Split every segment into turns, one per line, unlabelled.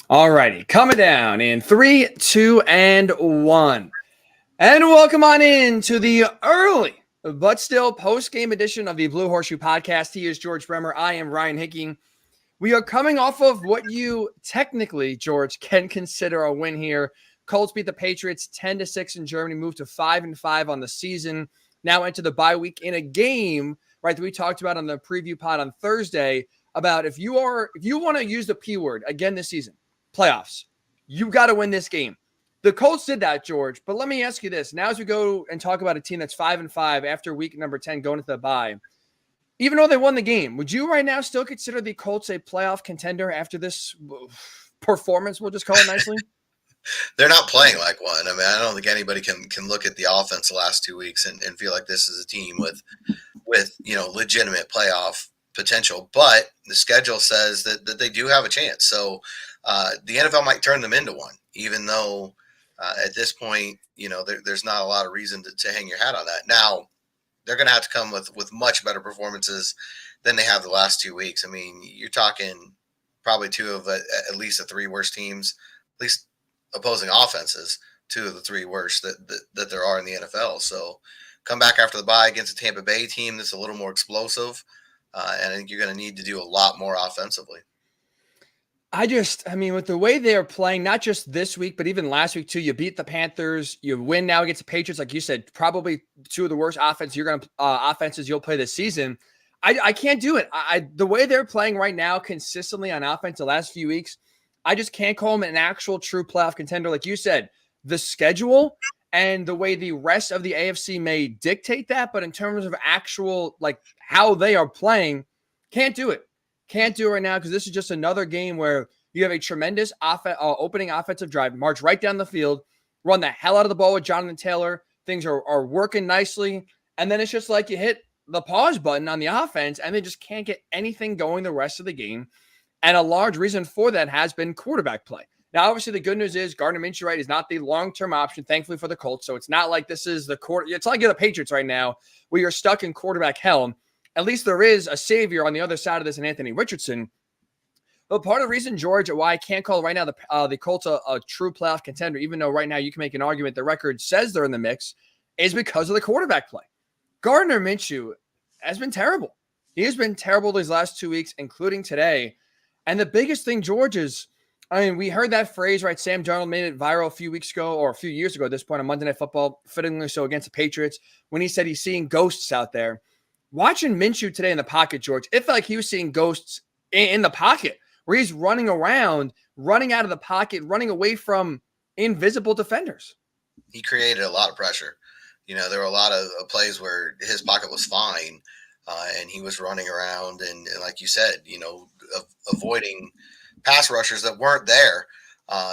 All righty, coming down in 3, 2, and 1. And welcome on in to the early but still post-game edition of the Blue Horseshoe podcast. He is George Bremer. I am Ryan Hickey. We are coming off of what you technically, George, can consider a win here. Colts beat the Patriots 10-6 in Germany, moved to 5-5 on the season. Now enter the bye week in a game, right, that we talked about on the preview pod on Thursday about if you want to use the P word again this season, playoffs, you got to win this game. The Colts did that, George. But let me ask you this. Now as we go and talk about a team that's 5-5 after week number 10 going into the bye, even though they won the game, would you right now still consider the Colts a playoff contender after this performance? We'll just call it nicely.
They're not playing like one. I mean, I don't think anybody can look at the offense the last 2 weeks and feel like this is a team with legitimate playoff potential. But the schedule says that they do have a chance. So the NFL might turn them into one, even though at this point, there's not a lot of reason to hang your hat on that. Now, they're going to have to come with much better performances than they have the last 2 weeks. I mean, you're talking probably two of at least the three worst teams, at least opposing offenses, two of the three worst that there are in the NFL. So come back after the bye against a Tampa Bay team that's a little more explosive, and I think you're going to need to do a lot more offensively.
With the way they're playing, not just this week, but even last week too, you beat the Panthers, you win now against the Patriots, like you said, probably two of the worst offenses you'll play this season. I can't do it. The way they're playing right now consistently on offense the last few weeks, I just can't call them an actual true playoff contender. Like you said, the schedule and the way the rest of the AFC may dictate that, but in terms of actual, like how they are playing, can't do it. Can't do it right now because this is just another game where you have a tremendous opening offensive drive, march right down the field, run the hell out of the ball with Jonathan Taylor. Things are working nicely. And then it's just like you hit the pause button on the offense and they just can't get anything going the rest of the game. And a large reason for that has been quarterback play. Now, obviously, the good news is Gardner Minshew, right, is not the long-term option, thankfully, for the Colts. So it's not like this is it's like the Patriots right now where you're stuck in quarterback hell. At least there is a savior on the other side of this in Anthony Richardson. But part of the reason, George, why I can't call right now the Colts a true playoff contender, even though right now you can make an argument the record says they're in the mix, is because of the quarterback play. Gardner Minshew has been terrible. He has been terrible these last 2 weeks, including today. And the biggest thing, George, is, we heard that phrase, right? Sam Darnold made it viral a few weeks ago or a few years ago at this point on Monday Night Football, fittingly so against the Patriots, when he said he's seeing ghosts out there. Watching Minshew today in the pocket, George, it felt like he was seeing ghosts in the pocket where he's running around, running out of the pocket, running away from invisible defenders.
He created a lot of pressure. There were a lot of plays where his pocket was fine, and he was running around and like you said, avoiding pass rushers that weren't there.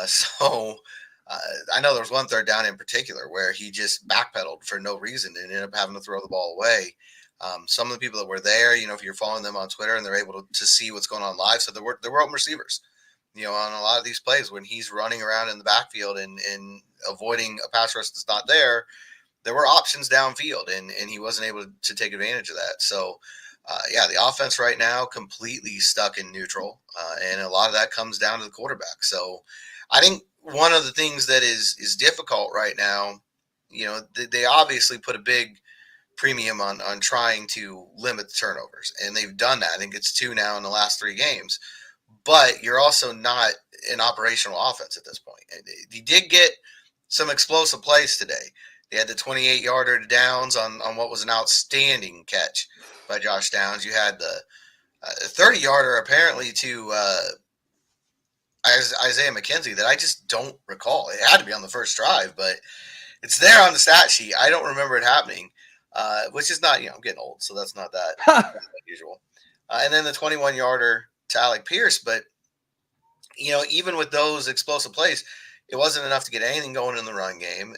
So I know there was one third down in particular where he just backpedaled for no reason and ended up having to throw the ball away. Some of the people that were there, if you're following them on Twitter and they're able to see what's going on live, so there were open receivers, on a lot of these plays when he's running around in the backfield and avoiding a pass rush that's not there. There were options downfield, and he wasn't able to take advantage of that. So, the offense right now completely stuck in neutral, and a lot of that comes down to the quarterback. So, I think one of the things that is difficult right now, they obviously put a big premium on trying to limit the turnovers, and they've done that. I think it's 2 now in the last 3 games. But you're also not an operational offense at this point. You did get some explosive plays today. They had the 28-yarder to Downs on what was an outstanding catch by Josh Downs. You had the 30-yarder apparently to Isaiah McKenzie that I just don't recall. It had to be on the first drive, but it's there on the stat sheet. I don't remember it happening, which is not, I'm getting old, so that's not that unusual. And then the 21-yarder to Alec Pierce. But, even with those explosive plays, it wasn't enough to get anything going in the run game.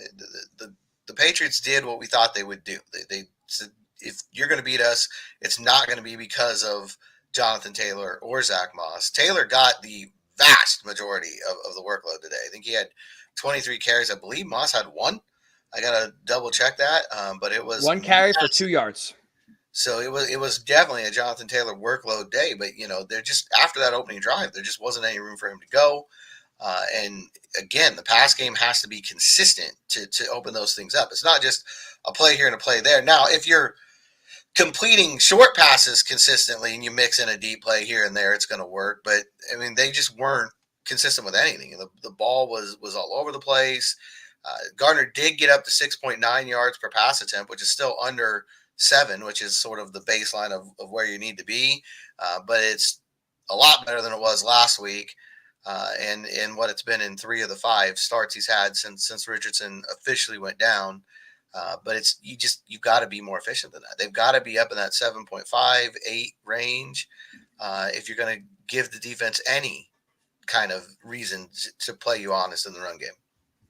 The Patriots did what we thought they would do. They said, if you're going to beat us, it's not going to be because of Jonathan Taylor or Zach Moss. Taylor got the vast majority of the workload today. I think he had 23 carries. I believe Moss had 1. I got to double check that. But it was
1 carry for 2 yards.
So it was definitely a Jonathan Taylor workload day. But, they're just, after that opening drive, there just wasn't any room for him to go. And again, the pass game has to be consistent to open those things up. It's not just a play here and a play there. Now, if you're completing short passes consistently and you mix in a deep play here and there, it's going to work. But I mean, they just weren't consistent with anything. The ball was all over the place. Gardner did get up to 6.9 yards per pass attempt, which is still under 7, which is sort of the baseline of where you need to be. But it's a lot better than it was last week. And what it's been in 3 of the 5 starts he's had since Richardson officially went down. But you've got to be more efficient than that. They've got to be up in that 7.5, 8 range if you're going to give the defense any kind of reason to play you honest in the run game.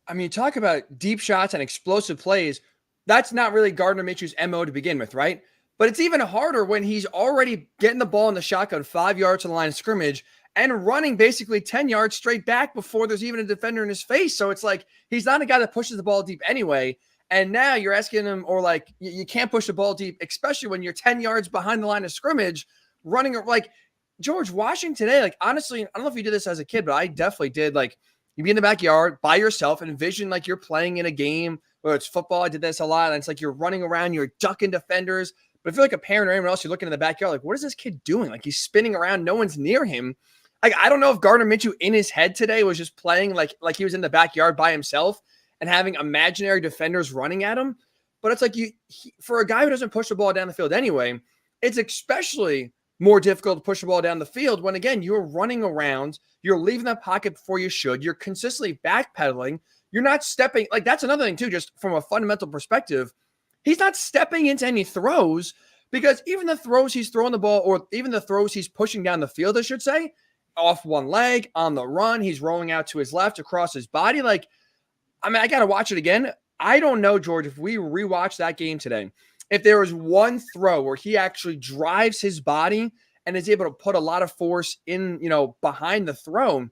I mean, talk about deep shots and explosive plays. That's not really Gardner Minshew's MO to begin with, right? But it's even harder when he's already getting the ball in the shotgun 5 yards to the line of scrimmage and running basically 10 yards straight back before there's even a defender in his face. So it's like he's not a guy that pushes the ball deep anyway. And now you're asking him, or like, you can't push the ball deep, especially when you're 10 yards behind the line of scrimmage running. Like George, watching today, like, honestly, I don't know if you did this as a kid, but I definitely did. Like, you'd be in the backyard by yourself and envision like you're playing in a game, whether it's football. I did this a lot. And it's like you're running around, you're ducking defenders. But if you're like a parent or anyone else, you're looking in the backyard, like, what is this kid doing? Like, he's spinning around. No one's near him. Like, I don't know if Gardner Minshew in his head today was just playing like he was in the backyard by himself and having imaginary defenders running at him. But it's like for a guy who doesn't push the ball down the field anyway, it's especially more difficult to push the ball down the field when, again, you're running around, you're leaving that pocket before you should, you're consistently backpedaling, you're not stepping. Like, that's another thing too, just from a fundamental perspective. He's not stepping into any throws because even the throws he's throwing the ball, or even the throws he's pushing down the field, I should say, off one leg, on the run, he's rolling out to his left across his body. Like, I mean, I got to watch it again. I don't know, George, if we rewatch that game today, if there was one throw where he actually drives his body and is able to put a lot of force in, behind the throw.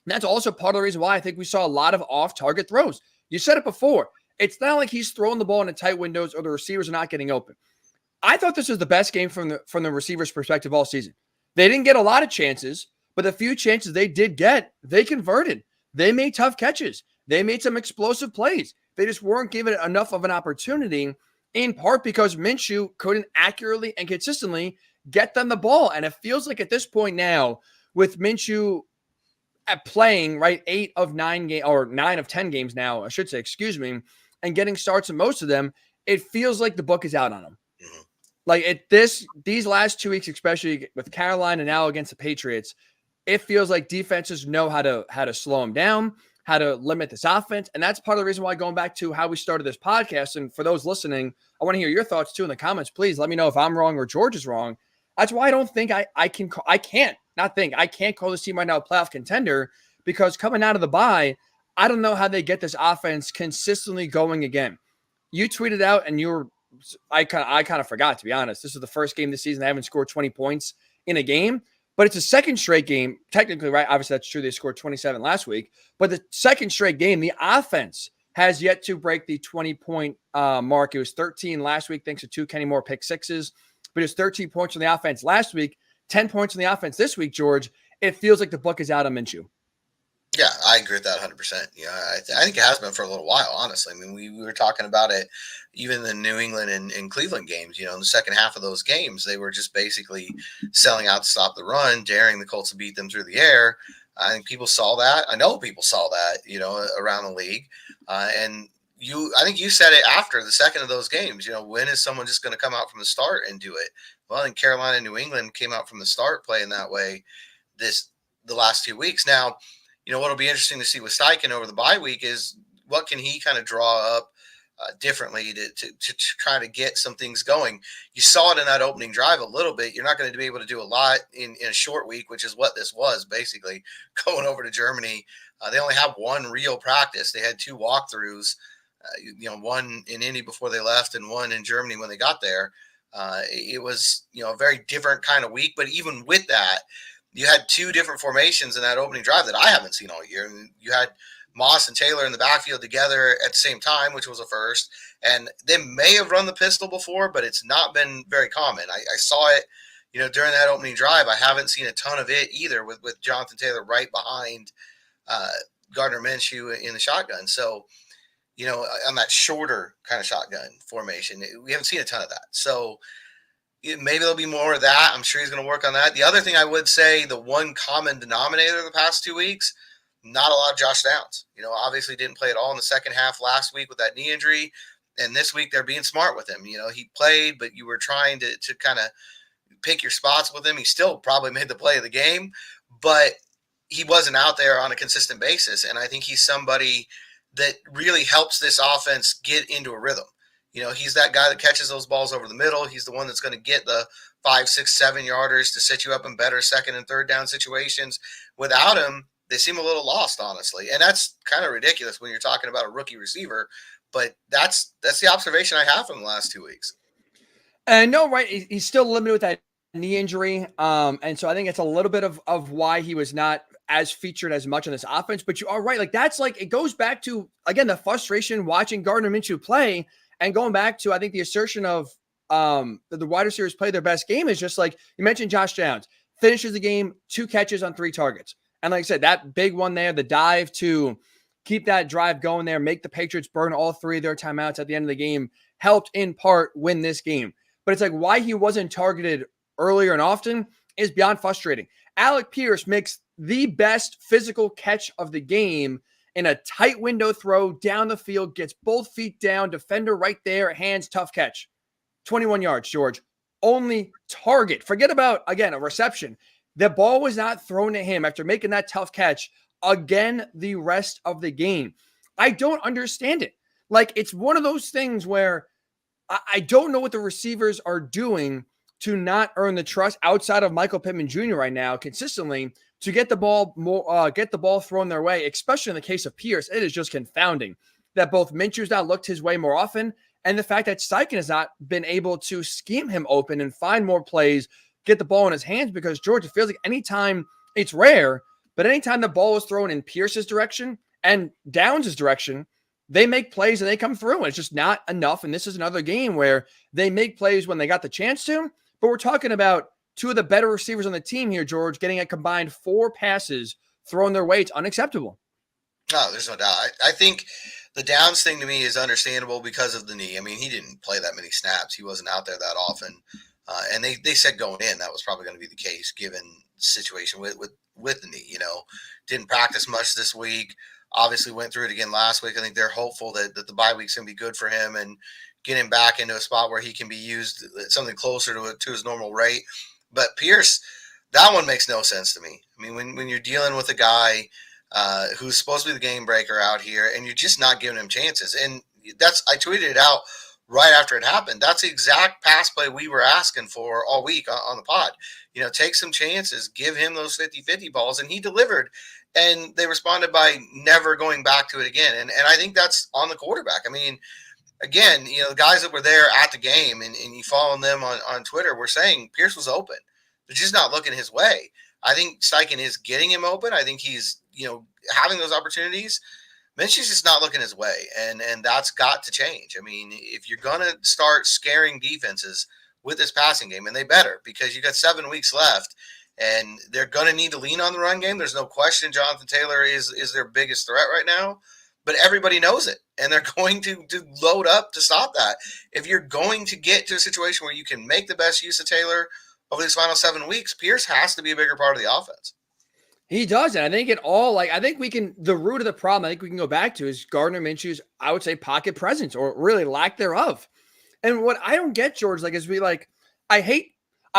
That's also part of the reason why I think we saw a lot of off-target throws. You said it before. It's not like he's throwing the ball into tight windows or the receivers are not getting open. I thought this was the best game from the receiver's perspective all season. They didn't get a lot of chances, but the few chances they did get, they converted. They made tough catches. They made some explosive plays. They just weren't given enough of an opportunity, in part because Minshew couldn't accurately and consistently get them the ball. And it feels like at this point now, with Minshew playing, right, 8 of 9 games, or 9 of 10 games now, I should say, and getting starts in most of them, it feels like the book is out on him. Mm-hmm. Like these last 2 weeks, especially with Carolina and now against the Patriots, it feels like defenses know how to slow him down, how to limit this offense. And that's part of the reason why, going back to how we started this podcast, and for those listening, I want to hear your thoughts too in the comments. Please let me know if I'm wrong or George is wrong. That's why I don't think I can't call this team right now a playoff contender, because coming out of the bye, I don't know how they get this offense consistently going again. You tweeted out, and I kind of forgot, to be honest. This is the first game this season they haven't scored 20 points in a game. But it's a second straight game, technically, right? Obviously, that's true. They scored 27 last week. But the second straight game, the offense has yet to break the 20-point mark. It was 13 last week, thanks to 2 Kenny Moore pick sixes. But it was 13 points on the offense last week, 10 points on the offense this week, George. It feels like the book is out on Minshew.
Yeah, I agree with that 100%. I think it has been for a little while, honestly. I mean, we were talking about it even in the New England and Cleveland games. In the second half of those games, they were just basically selling out to stop the run, daring the Colts to beat them through the air. I think people saw that. I know people saw that, around the league. And I think you said it after the second of those games. When is someone just going to come out from the start and do it? Well, I think Carolina and New England came out from the start playing that way the last 2 weeks. Now, what'll be interesting to see with Steichen over the bye week is what can he kind of draw up differently to try to get some things going. You saw it in that opening drive a little bit. You're not going to be able to do a lot in a short week, which is what this was basically going over to Germany. They only have one real practice. They had 2 walkthroughs, one in Indy before they left and one in Germany when they got there. It was, a very different kind of week, but even with that, you had 2 different formations in that opening drive that I haven't seen all year. And you had Moss and Taylor in the backfield together at the same time, which was a first. And they may have run the pistol before, but it's not been very common. I saw it, during that opening drive. I haven't seen a ton of it either with Jonathan Taylor right behind uh, Gardner Minshew in the shotgun. So, on that shorter kind of shotgun formation, we haven't seen a ton of that. So maybe there'll be more of that. I'm sure he's going to work on that. The other thing I would say, the one common denominator the past 2 weeks, not a lot of Josh Downs. Obviously didn't play at all in the second half last week with that knee injury. And this week they're being smart with him. He played, but you were trying to kind of pick your spots with him. He still probably made the play of the game, but he wasn't out there on a consistent basis. And I think he's somebody that really helps this offense get into a rhythm. He's that guy that catches those balls over the middle. He's the one that's going to get the 5, 6, 7 yarders to set you up in better second and third down situations. Without him, they seem a little lost, honestly. And that's kind of ridiculous when you're talking about a rookie receiver. But that's the observation I have from the last 2 weeks.
And no, right. He's still limited with that knee injury. And so I think it's a little bit of why he was not as featured as much on this offense. But you are right. It goes back to, again, the frustration watching Gardner Minshew play. And going back to, I think, the assertion of that the wide receivers play their best game is just like you mentioned, Josh Downs finishes the game 2 catches on 3 targets. And like I said, that big one there, the dive to keep that drive going there, make the Patriots burn all 3 of their timeouts at the end of the game, helped in part win this game. But it's like why he wasn't targeted earlier and often is beyond frustrating. Alec Pierce makes the best physical catch of the game in a tight window throw down the field, gets both feet down, defender right there, hands, tough catch. 21 yards, George. Only target. Forget about, again, a reception. The ball was not thrown at him after making that tough catch again the rest of the game. I don't understand it. It's one of those things where I don't know what the receivers are doing to not earn the trust outside of Michael Pittman Jr. right now consistently to get the ball thrown their way, especially in the case of Pierce. It is just confounding that both Minshew's not looked his way more often, and the fact that Steichen has not been able to scheme him open and find more plays, get the ball in his hands, because, George, it feels like anytime, it's rare, but anytime the ball is thrown in Pierce's direction and Downs' direction, they make plays and they come through, and it's just not enough. And this is another game where they make plays when they got the chance to, but we're talking about 2 of the better receivers on the team here, George, getting a combined 4 passes thrown their way. It's unacceptable.
No, there's no doubt. I think the Downs thing to me is understandable because of the knee. I mean, he didn't play that many snaps. He wasn't out there that often. And they said going in that was probably going to be the case given the situation with the knee. Didn't practice much this week. Obviously went through it again last week. I think they're hopeful that the bye week's going to be good for him and get him back into a spot where he can be used something closer to his normal rate. But Pierce, that one makes no sense to me. I mean, when you're dealing with a guy who's supposed to be the game breaker out here and you're just not giving him chances. And I tweeted it out right after it happened. That's the exact pass play we were asking for all week on the pod. Take some chances, give him those 50-50 balls, and he delivered. And they responded by never going back to it again. And I think that's on the quarterback. I mean, again, the guys that were there at the game and you follow them on Twitter were saying Pierce was open. They're just not looking his way. I think Steichen is getting him open. I think he's, having those opportunities. Minshew's just not looking his way, and that's got to change. I mean, if you're going to start scaring defenses with this passing game, and they better, because you got 7 weeks left, and they're going to need to lean on the run game. There's no question Jonathan Taylor is their biggest threat right now, but everybody knows it, and they're going to load up to stop that. If you're going to get to a situation where you can make the best use of Taylor over these final 7 weeks, Pierce has to be a bigger part of the offense.
He does. And I think the root of the problem, I think we can go back to is Gardner Minshew's, I would say, pocket presence or really lack thereof. And what I don't get, George, I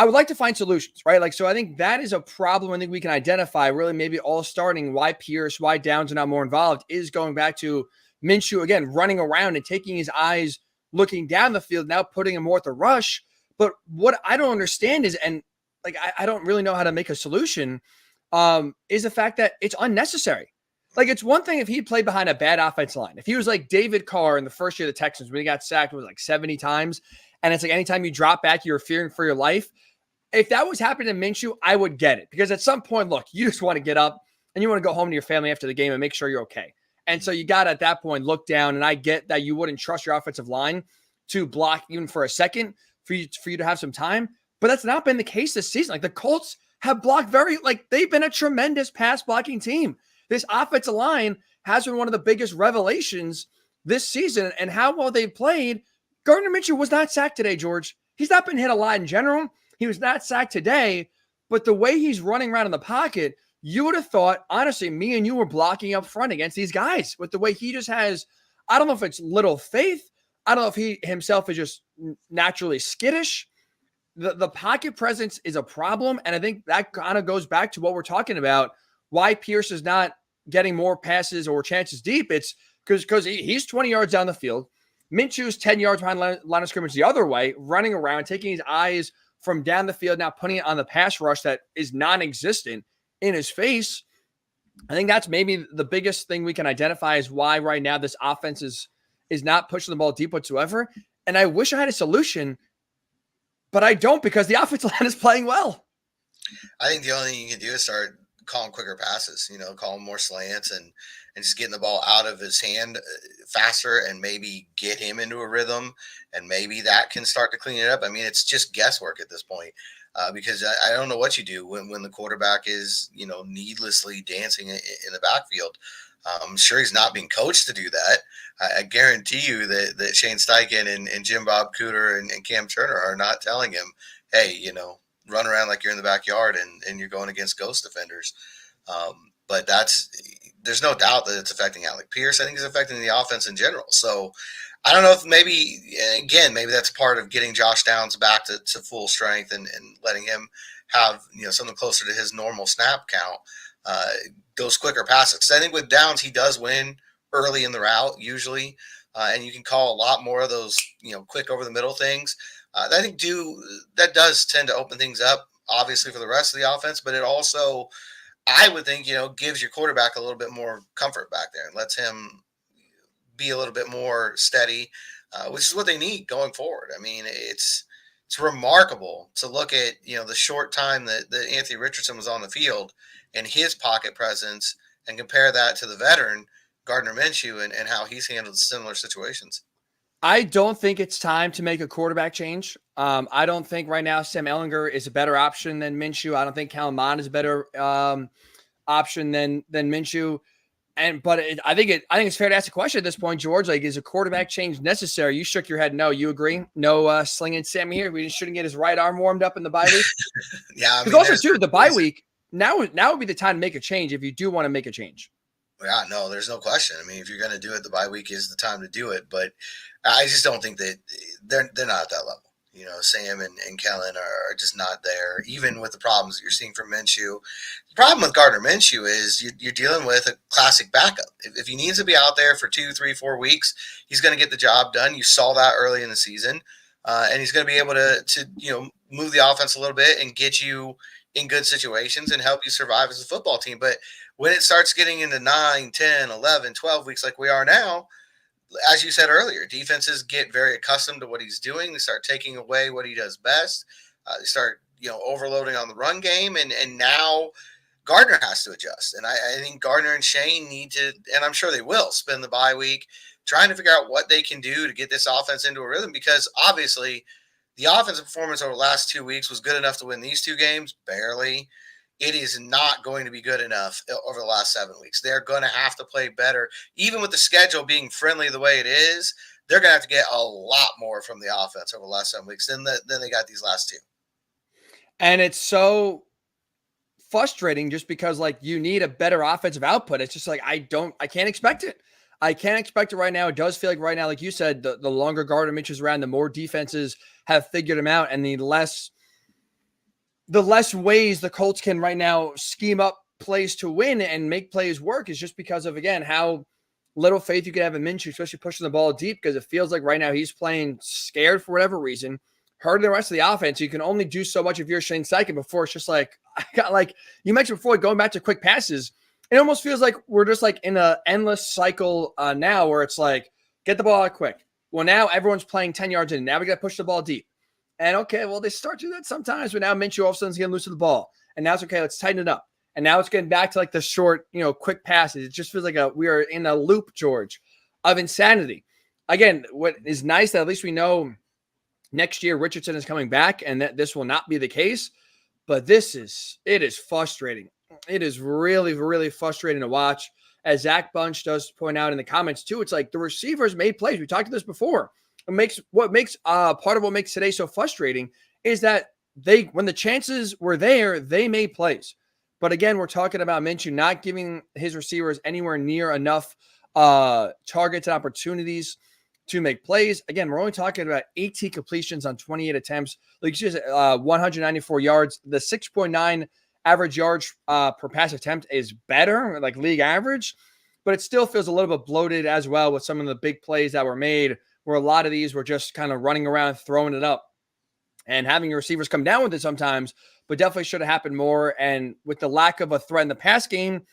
would like to find solutions, right? So I think that is a problem. I think we can identify really maybe all starting why Pierce, why Downs are not more involved is going back to Minshew, again, running around and taking his eyes, looking down the field, now putting him more at the rush. But what I don't understand is, I don't really know how to make a solution, is the fact that it's unnecessary. It's one thing if he played behind a bad offensive line. If he was like David Carr in the first year of the Texans when he got sacked, it was 70 times. And it's anytime you drop back, you're fearing for your life. If that was happening to Minshew, I would get it. Because at some point, look, you just want to get up and you want to go home to your family after the game and make sure you're okay. And so you got to, at that point, look down. And I get that you wouldn't trust your offensive line to block even for a second for you to have some time. But that's not been the case this season. The Colts have blocked they've been a tremendous pass blocking team. This offensive line has been one of the biggest revelations this season, and how well they've played. Gardner Minshew was not sacked today, George. He's not been hit a lot in general. He was not sacked today, but the way he's running around in the pocket, you would have thought, honestly, me and you were blocking up front against these guys with the way he just has. I don't know if it's little faith. I don't know if he himself is just naturally skittish. The pocket presence is a problem, and I think that kind of goes back to what we're talking about, why Pierce is not getting more passes or chances deep. It's because he's 20 yards down the field. Minshew's 10 yards behind line of scrimmage the other way, running around, taking his eyes from down the field, now putting it on the pass rush that is non-existent in his face. I think that's maybe the biggest thing we can identify is why right now this offense is not pushing the ball deep whatsoever. And I wish I had a solution, but I don't, because the offensive line is playing well.
I think the only thing you can do is start calling quicker passes, calling more slants and just getting the ball out of his hand faster and maybe get him into a rhythm. And maybe that can start to clean it up. I mean, it's just guesswork at this point because I don't know what you do when the quarterback is, needlessly dancing in the backfield. I'm sure he's not being coached to do that. I guarantee you that Shane Steichen and Jim Bob Cooter and Cam Turner are not telling him, hey, run around like you're in the backyard and you're going against ghost defenders. But there's no doubt that it's affecting Alec Pierce. I think it's affecting the offense in general. So I don't know if maybe that's part of getting Josh Downs back to full strength and letting him have, something closer to his normal snap count, those quicker passes. 'Cause I think with Downs, he does win early in the route usually. And you can call a lot more of those, quick over the middle things. I think that does tend to open things up, obviously, for the rest of the offense, but it also, I would think, gives your quarterback a little bit more comfort back there and lets him be a little bit more steady, which is what they need going forward. I mean, it's remarkable to look at, the short time that Anthony Richardson was on the field and his pocket presence and compare that to the veteran Gardner Minshew and how he's handled similar situations.
I don't think it's time to make a quarterback change. I don't think right now Sam Ehlinger is a better option than Minshew. I don't think Kellen Mond is a better option than Minshew. But I think it's fair to ask the question at this point, George. Like, is a quarterback change necessary? You shook your head. No, you agree? No slinging Sammy here. We shouldn't get his right arm warmed up in the bye week.
Yeah,
because also too the bye week now would be the time to make a change if you do want to make a change.
Yeah, no, there's no question. I mean, if you're going to do it, the bye week is the time to do it. But I just don't think that they're not at that level. Sam and Kellen are just not there, even with the problems that you're seeing from Minshew. The problem with Gardner Minshew is you're dealing with a classic backup. If he needs to be out there for 2, 3, 4 weeks, he's going to get the job done. You saw that early in the season. And he's going to be able to move the offense a little bit and get you in good situations and help you survive as a football team. But when it starts getting into 9, 10, 11, 12 weeks like we are now, as you said earlier, defenses get very accustomed to what he's doing. They start taking away what he does best. They start, overloading on the run game. And now Gardner has to adjust. And I think Gardner and Shane need to, and I'm sure they will, spend the bye week trying to figure out what they can do to get this offense into a rhythm, because obviously the offensive performance over the last 2 weeks was good enough to win these 2 games, barely. It is not going to be good enough over the last 7 weeks. They're going to have to play better. Even with the schedule being friendly the way it is, they're going to have to get a lot more from the offense over the last 7 weeks than they got these last 2.
And it's so frustrating just because, like, you need a better offensive output. It's just like, I can't expect it. I can't expect it right now. It does feel like right now, like you said, the longer Gardner Minshew's around, the more defenses have figured him out, and the less ways the Colts can right now scheme up plays to win and make plays work is just because of, again, how little faith you can have in Minshew, especially pushing the ball deep, because it feels like right now he's playing scared for whatever reason, hurting the rest of the offense. You can only do so much if you're Shane Steichen before it's just like, you mentioned before, going back to quick passes, it almost feels like we're just like in an endless cycle now where it's like, get the ball out quick. Well, now everyone's playing 10 yards in. Now we got to push the ball deep. And okay, well, they start to do that sometimes, but now Minshew all of a sudden is getting loose of the ball. And now it's okay, let's tighten it up. And now it's getting back to like the short, quick passes. It just feels like we are in a loop, George, of insanity. Again, what is nice that at least we know next year Richardson is coming back and that this will not be the case. But it is frustrating. it is really, really frustrating to watch. As Zach Bunch does point out in the comments too, it's like the receivers made plays. We talked about this before. What makes part of what makes today so frustrating is that when the chances were there, they made plays. But again, we're talking about Minshew not giving his receivers anywhere near enough targets and opportunities to make plays. Again, we're only talking about 18 completions on 28 attempts. Like you said, 194 yards. The 6.9 average yards per pass attempt is better, like league average, but it still feels a little bit bloated as well with some of the big plays that were made, where a lot of these were just kind of running around, throwing it up, and having your receivers come down with it sometimes, but definitely should have happened more. And with the lack of a threat in the pass game,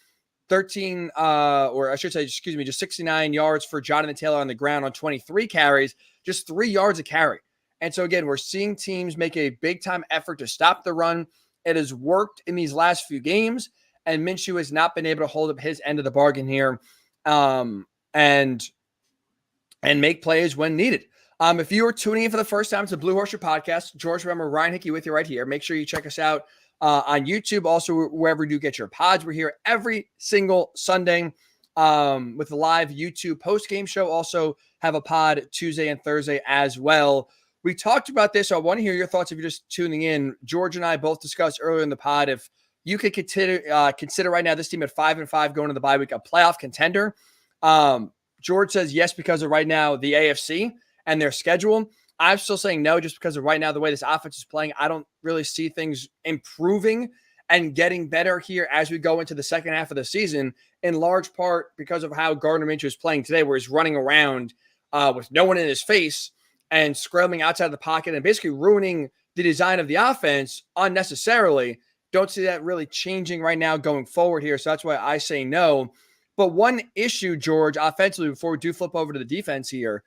13, or I should say, excuse me, just 69 yards for Jonathan Taylor on the ground on 23 carries, just 3 yards a carry. And so again, we're seeing teams make a big time effort to stop the run. It has worked in these last few games, and Minshew has not been able to hold up his end of the bargain here, and make plays when needed. If you are tuning in for the first time to the Blue Horseshoe podcast, George Bremer, Ryan Hickey with you right here. Make sure you check us out on YouTube, also wherever you get your pods. We're here every single Sunday with the live YouTube post-game show. Also have a pod Tuesday and Thursday as well. We talked about this, so I want to hear your thoughts if you're just tuning in. George and I both discussed earlier in the pod if you could consider right now this team at 5-5 going to the bye week a playoff contender. George says yes because of right now the AFC and their schedule. I'm still saying no just because of right now the way this offense is playing. I don't really see things improving and getting better here as we go into the second half of the season, in large part because of how Gardner Minshew is playing today, where he's running around with no one in his face and scrambling outside of the pocket and basically ruining the design of the offense unnecessarily. Don't see that really changing right now going forward here. So that's why I say no. But one issue, George, offensively, before we do flip over to the defense here,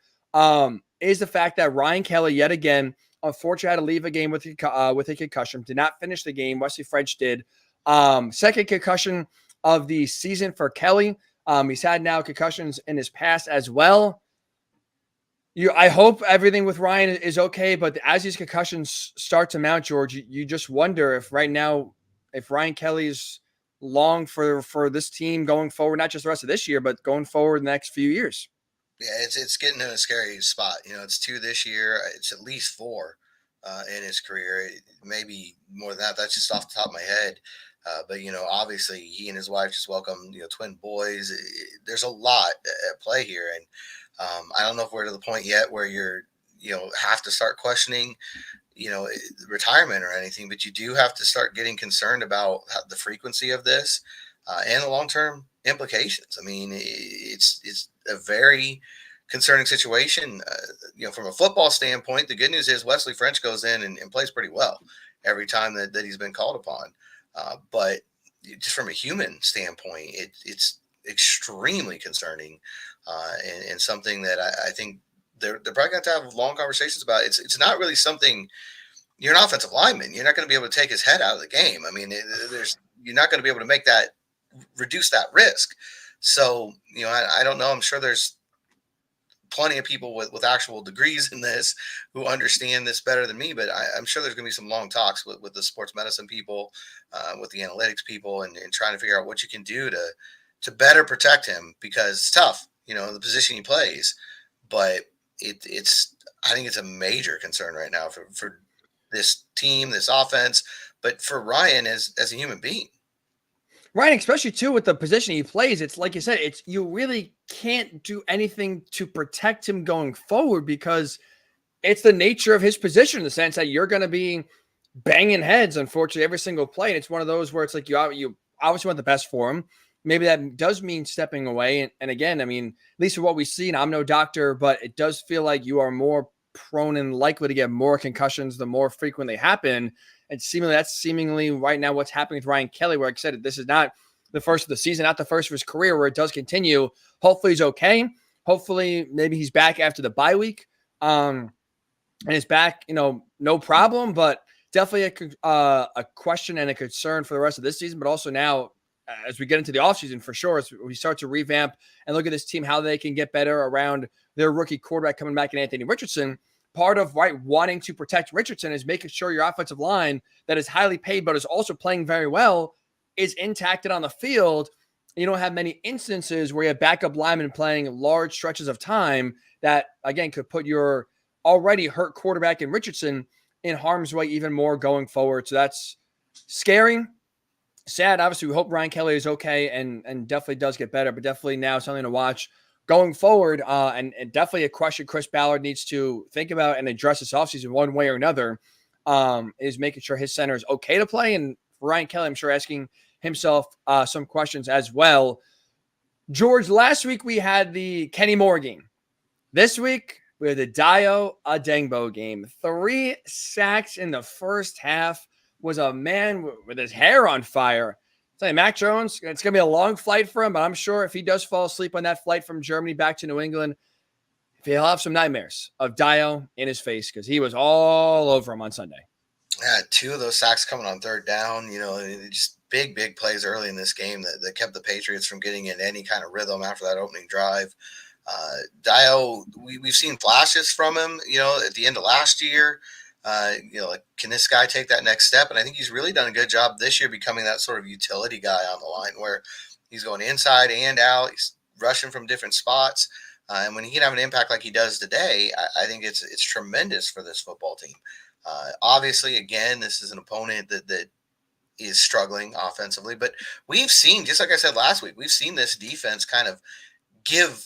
is the fact that Ryan Kelly, yet again, unfortunately had to leave a game with a concussion. Did not finish the game. Wesley French did. Second concussion of the season for Kelly. He's had now concussions in his past as well. I hope everything with Ryan is okay, but as these concussions start to mount, George, you just wonder if right now, if Ryan Kelly's long for this team going forward, not just the rest of this year, but going forward the next few years.
Yeah, it's getting in a scary spot. It's 2 this year. It's at least 4 in his career. Maybe more than that. That's just off the top of my head. But obviously he and his wife just welcomed twin boys. There's a lot at play here, and I don't know if we're to the point yet where you're have to start questioning retirement or anything, but you do have to start getting concerned about the frequency of this and the long-term implications. I mean, it's a very concerning situation. From a football standpoint, the good news is Wesley French goes in and plays pretty well every time that he's been called upon. But just from a human standpoint, it's extremely concerning and something that I think they're probably going to have long conversations about. It's not really something. You're an offensive lineman. You're not going to be able to take his head out of the game. I mean, you're not going to be able to reduce that risk. So, I don't know. I'm sure there's plenty of people with actual degrees in this who understand this better than me, but I'm sure there's going to be some long talks with the sports medicine people, with the analytics people, and trying to figure out what you can do to better protect him, because it's tough, the position he plays. But I think it's a major concern right now for this team, this offense, but for Ryan as a human being.
Ryan, especially too with the position he plays, it's like you said, you really can't do anything to protect him going forward because it's the nature of his position in the sense that you're going to be banging heads, unfortunately, every single play. And it's one of those where it's like you obviously want the best for him. Maybe that does mean stepping away. And again, I mean, at least for what we've seen, I'm no doctor, but it does feel like you are more prone and likely to get more concussions the more frequent they happen. And that's seemingly right now what's happening with Ryan Kelly, where, like I said, this is not the first of the season, not the first of his career, where it does continue. Hopefully he's okay. Hopefully maybe he's back after the bye week and is back, no problem. But definitely a question and a concern for the rest of this season, but also now as we get into the offseason for sure, as we start to revamp and look at this team, how they can get better around their rookie quarterback coming back in Anthony Richardson. Part of wanting to protect Richardson is making sure your offensive line that is highly paid but is also playing very well is intact and on the field, you don't have many instances where you have backup linemen playing large stretches of time that, again, could put your already hurt quarterback in Richardson in harm's way even more going forward. So that's scary, sad. Obviously, we hope Ryan Kelly is okay and definitely does get better, but definitely now something to watch going forward. And definitely a question Chris Ballard needs to think about and address this offseason one way or another, is making sure his center is okay to play. And for Ryan Kelly, I'm sure asking himself some questions as well. George, last week we had the Kenny Moore game. This week we had the Dayo Adengbo game. 3 sacks in the first half. Was a man with his hair on fire. I'll tell you, Mac Jones, it's going to be a long flight for him, but I'm sure if he does fall asleep on that flight from Germany back to New England, he'll have some nightmares of Dayo in his face because he was all over him on Sunday.
Yeah, 2 of those sacks coming on third down, just big plays early in this game that kept the Patriots from getting in any kind of rhythm after that opening drive. Dayo, we've seen flashes from him, at the end of last year. Can this guy take that next step? And I think he's really done a good job this year becoming that sort of utility guy on the line where he's going inside and out. He's rushing from different spots. And when he can have an impact like he does today, I think it's tremendous for this football team. Obviously, again, this is an opponent that is struggling offensively. But we've seen, just like I said last week, we've seen this defense kind of give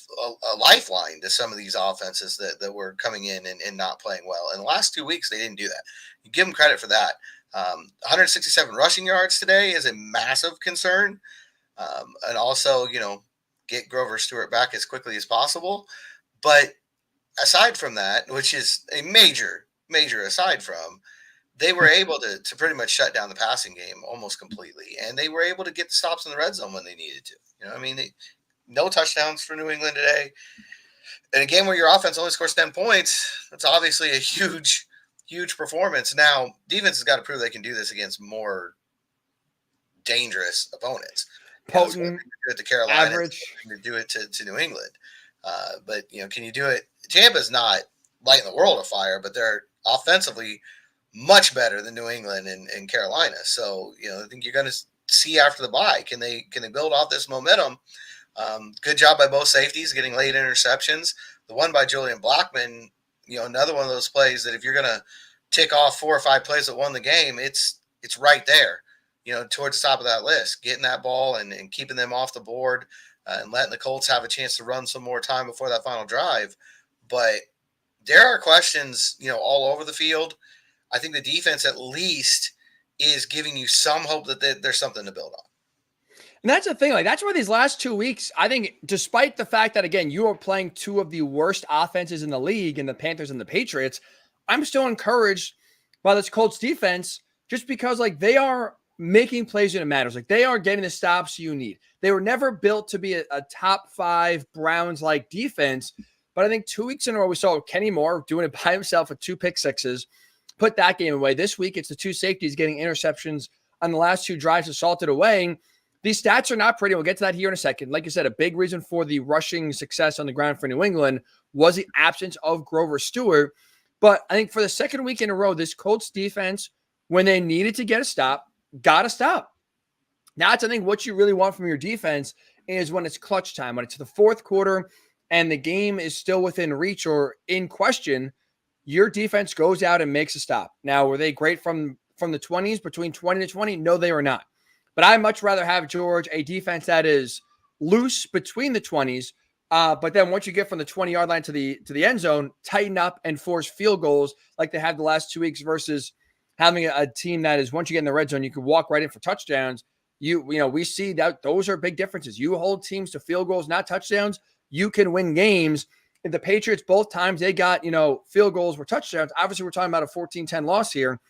a lifeline to some of these offenses that were coming in and not playing well. In the last 2 weeks, they didn't do that. You give them credit for that. 167 rushing yards today is a massive concern. And also, get Grover Stewart back as quickly as possible. But aside from that, which is a major aside from, they were able to pretty much shut down the passing game almost completely. And they were able to get the stops in the red zone when they needed to. No touchdowns for New England today. In a game where your offense only scores 10 points, that's obviously a huge performance. Now, defense has got to prove they can do this against more dangerous opponents.
Potent,
do it to Carolina,
average.
To do it to New England. But can you do it? Tampa's not lighting the world afire, but they're offensively much better than New England and Carolina. So, I think you're going to see after the bye, can they build off this momentum? Good job by both safeties getting late interceptions. The one by Julian Blackman, another one of those plays that if you're going to tick off 4 or 5 plays that won the game, it's right there, towards the top of that list, getting that ball and keeping them off the board and letting the Colts have a chance to run some more time before that final drive. But there are questions, all over the field. I think the defense at least is giving you some hope that there's something to build on.
And that's the thing. That's why these last 2 weeks, I think, despite the fact that, again, you are playing 2 of the worst offenses in the league in the Panthers and the Patriots, I'm still encouraged by this Colts defense just because, they are making plays when it matters. They are getting the stops you need. They were never built to be a top 5 Browns-like defense, but I think 2 weeks in a row we saw Kenny Moore doing it by himself with 2 pick sixes, put that game away. This week it's the 2 safeties getting interceptions on the last 2 drives assaulted away. These stats are not pretty. We'll get to that here in a second. Like you said, a big reason for the rushing success on the ground for New England was the absence of Grover Stewart. But I think for the second week in a row, this Colts defense, when they needed to get a stop, got a stop. Now, that's, I think, what you really want from your defense is when it's clutch time, when it's the fourth quarter and the game is still within reach or in question, your defense goes out and makes a stop. Now, were they great from the 20s, between 20 to 20? No, they were not. But I'd much rather have, George, a defense that is loose between the 20s, but then once you get from the 20-yard line to the end zone, tighten up and force field goals like they have the last 2 weeks versus having a team that is, once you get in the red zone, you can walk right in for touchdowns. We see that those are big differences. You hold teams to field goals, not touchdowns, you can win games. If the Patriots, both times they got, field goals were touchdowns. Obviously, we're talking about a 14-10 loss here.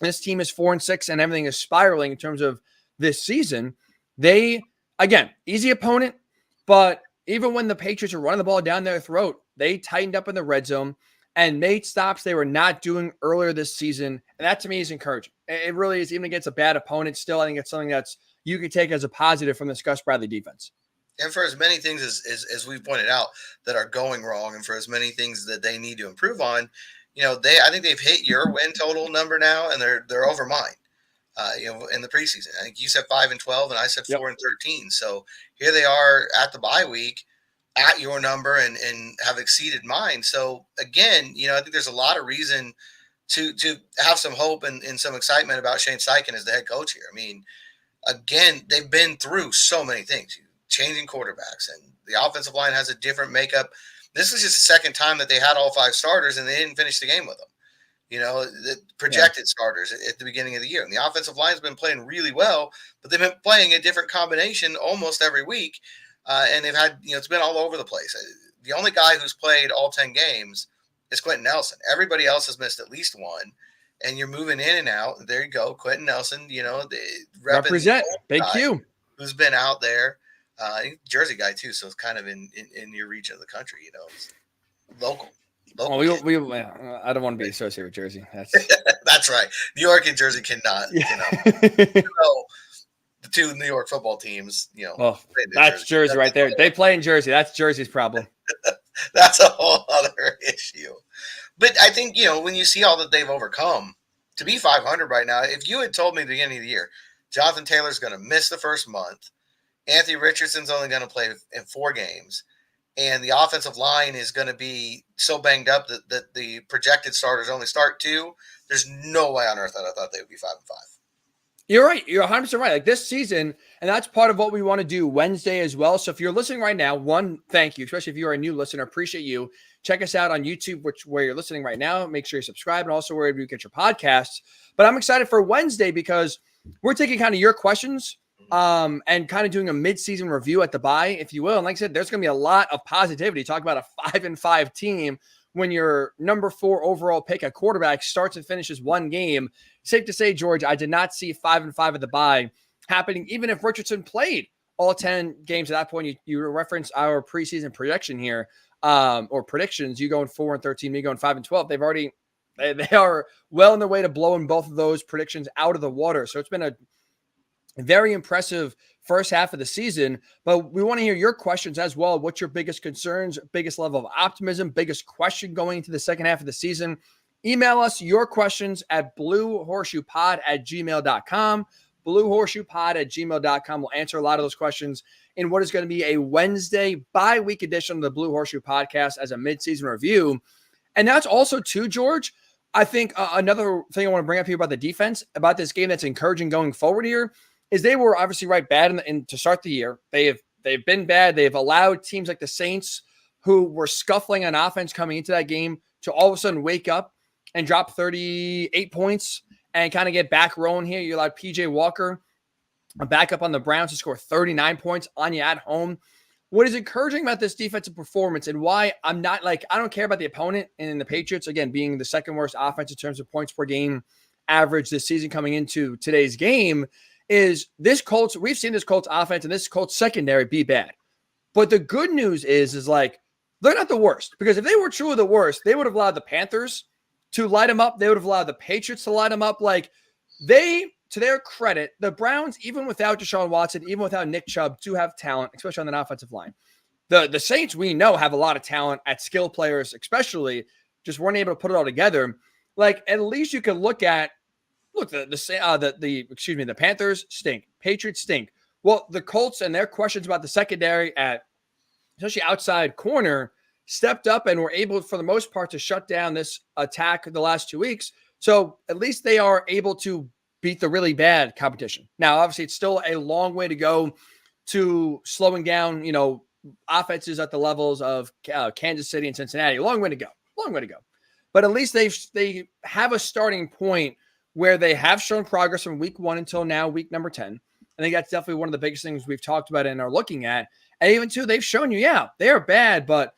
This team is 4-6 and everything is spiraling in terms of this season. They, again, easy opponent, but even when the Patriots are running the ball down their throat, they tightened up in the red zone and made stops they were not doing earlier this season. And that to me is encouraging. It really is, even against a bad opponent. Still, I think it's something that's you can take as a positive from this Gus Bradley defense.
And for as many things as we've pointed out that are going wrong, and for as many things that they need to improve on, I think they've hit your win total number now, and they're over mine. in the preseason. I think you said 5-12, and I said
Yep.
4-13. So here they are at the bye week, at your number, and have exceeded mine. So again, I think there's a lot of reason to have some hope and some excitement about Shane Steichen as the head coach here. I mean, again, they've been through so many things, changing quarterbacks, and the offensive line has a different makeup. This is just the second time that they had all 5 starters and they didn't finish the game with them. The projected starters at the beginning of the year. And the offensive line's been playing really well, but they've been playing a different combination almost every week. And they've had, it's been all over the place. The only guy who's played all 10 games is Quentin Nelson. Everybody else has missed at least one. And you're moving in and out. There you go. Quentin Nelson,
Represent. Big
guy
Q.
Who's been out there. Jersey guy, too. So it's kind of in your region of the country, it's local.
Oh, I don't want to be associated with Jersey.
That's right. New York and Jersey cannot. The 2 New York football teams,
that's Jersey right there. They play in Jersey. That's Jersey's problem.
That's a whole other issue. But I think, when you see all that they've overcome, to be 500 right now, if you had told me at the beginning of the year, Jonathan Taylor's going to miss the first month, Anthony Richardson's only going to play in 4 games, and the offensive line is going to be so banged up that the projected starters only start 2, there's no way on earth that I thought they would be 5-5.
You're right. You're 100% right. Like this season, and that's part of what we want to do Wednesday as well. So if you're listening right now, one, thank you, especially if you're a new listener. Appreciate you. Check us out on YouTube, where you're listening right now. Make sure you subscribe, and also wherever you get your podcasts. But I'm excited for Wednesday because we're taking kind of your questions and kind of doing a mid-season review at the bye, if you will. And like I said, there's going to be a lot of positivity. Talk about a 5-5 team when your number 4 overall pick at quarterback starts and finishes 1 game. Safe to say, George, I did not see 5-5 at the bye happening, even if Richardson played all 10 games at that point. You reference our preseason projection here, or predictions. You going 4-13, me going 5-12. They are well on their way to blowing both of those predictions out of the water. So it's been a very impressive first half of the season, but we want to hear your questions as well. What's your biggest concerns, biggest level of optimism, biggest question going into the second half of the season? Email us your questions at bluehorsehoepod@gmail.com. bluehorsehoepod@gmail.com. We'll answer a lot of those questions in what is going to be a Wednesday bi-week edition of the Blue Horseshoe Podcast as a mid-season review. And that's also too, George, I think another thing I want to bring up here about the defense, about this game that's encouraging going forward here, is they were obviously bad to start the year. They've been bad. They've allowed teams like the Saints, who were scuffling on offense coming into that game, to all of a sudden wake up and drop 38 points and kind of get back rolling here. You allowed PJ Walker back up on the Browns to score 39 points on you at home. What is encouraging about this defensive performance, and why I'm not I don't care about the opponent and the Patriots, again, being the second worst offense in terms of points per game average this season coming into today's game, is we've seen this Colts offense and this Colts secondary be bad. But the good news is they're not the worst, because if they were truly the worst, they would have allowed the Panthers to light them up. They would have allowed the Patriots to light them up. To their credit, the Browns, even without Deshaun Watson, even without Nick Chubb, do have talent, especially on the offensive line. The Saints, we know, have a lot of talent at skill players, especially, just weren't able to put it all together. At least you can look at, the Panthers stink. Patriots stink. Well, the Colts and their questions about the secondary at especially outside corner stepped up and were able, for the most part, to shut down this attack the last 2 weeks. So at least they are able to beat the really bad competition. Now, obviously, it's still a long way to go to slowing down, offenses at the levels of Kansas City and Cincinnati. Long way to go. But at least they have a starting point where they have shown progress from week 1 until now, week number 10. I think that's definitely one of the biggest things we've talked about and are looking at. And even too, they've shown you, they are bad, but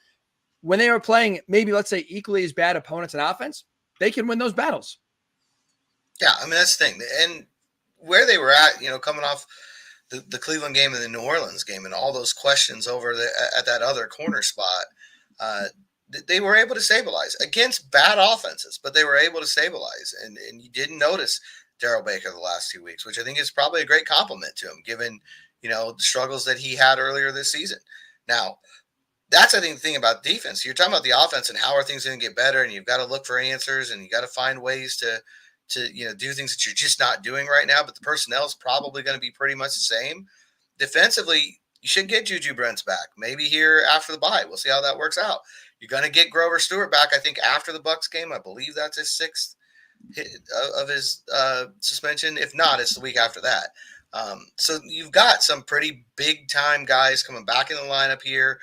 when they are playing maybe, let's say, equally as bad opponents in offense, they can win those battles.
Yeah, I mean, that's the thing. And where they were at, coming off the Cleveland game and the New Orleans game and all those questions over at that other corner spot, they were able to stabilize against bad offenses, but they were able to stabilize. And you didn't notice Darrell Baker the last 2 weeks, which I think is probably a great compliment to him, given, the struggles that he had earlier this season. Now, that's, I think, the thing about defense. You're talking about the offense and how are things going to get better, and you've got to look for answers, and you got to find ways to do things that you're just not doing right now. But the personnel is probably going to be pretty much the same. Defensively, you should get Juju Brents back. Maybe here after the bye. We'll see how that works out. You're going to get Grover Stewart back, I think, after the Bucs game. I believe that's his 6th hit of his suspension. If not, it's the week after that. So you've got some pretty big-time guys coming back in the lineup here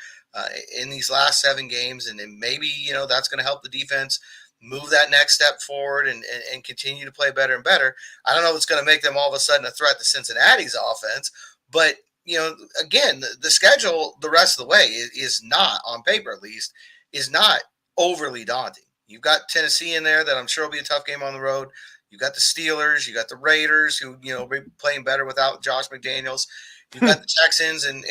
in these last 7 games, and then maybe, that's going to help the defense move that next step forward and continue to play better and better. I don't know what's going to make them all of a sudden a threat to Cincinnati's offense, but again, the schedule the rest of the way is not, on paper at least, is not overly daunting. You've got Tennessee in there that I'm sure will be a tough game on the road. You've got the Steelers. You got the Raiders, who will be playing better without Josh McDaniels. You've got the Texans and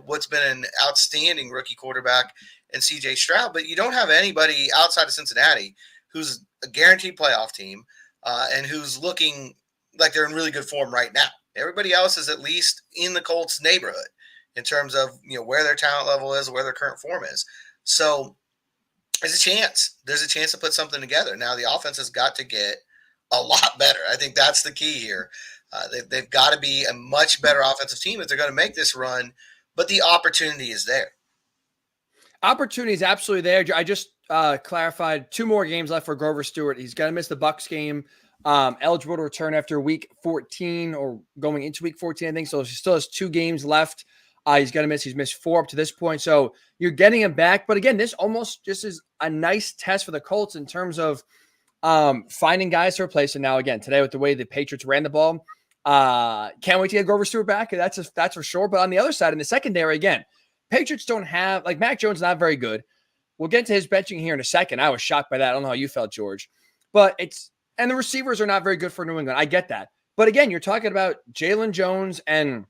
what's been an outstanding rookie quarterback and C.J. Stroud. But you don't have anybody outside of Cincinnati who's a guaranteed playoff team and who's looking like they're in really good form right now. Everybody else is at least in the Colts neighborhood in terms of where their talent level is, where their current form is. So there's a chance. There's a chance to put something together. Now the offense has got to get a lot better. I think that's the key here. They've got to be a much better offensive team if they're going to make this run, but the opportunity is there.
Opportunity is absolutely there. I just clarified 2 more games left for Grover Stewart. He's going to miss the Bucs game. Eligible to return after week 14 or going into week 14, I think. So he still has 2 games left. He's going to miss. He's missed 4 up to this point. So you're getting him back. But again, this almost just is a nice test for the Colts in terms of finding guys to replace him. Now, again, today with the way the Patriots ran the ball, can't wait to get Grover Stewart back. That's for sure. But on the other side, in the secondary, again, Patriots don't have, like, Mac Jones, not very good. We'll get to his benching here in a second. I was shocked by that. I don't know how you felt, George. But and the receivers are not very good for New England. I get that. But again, you're talking about Jalen Jones and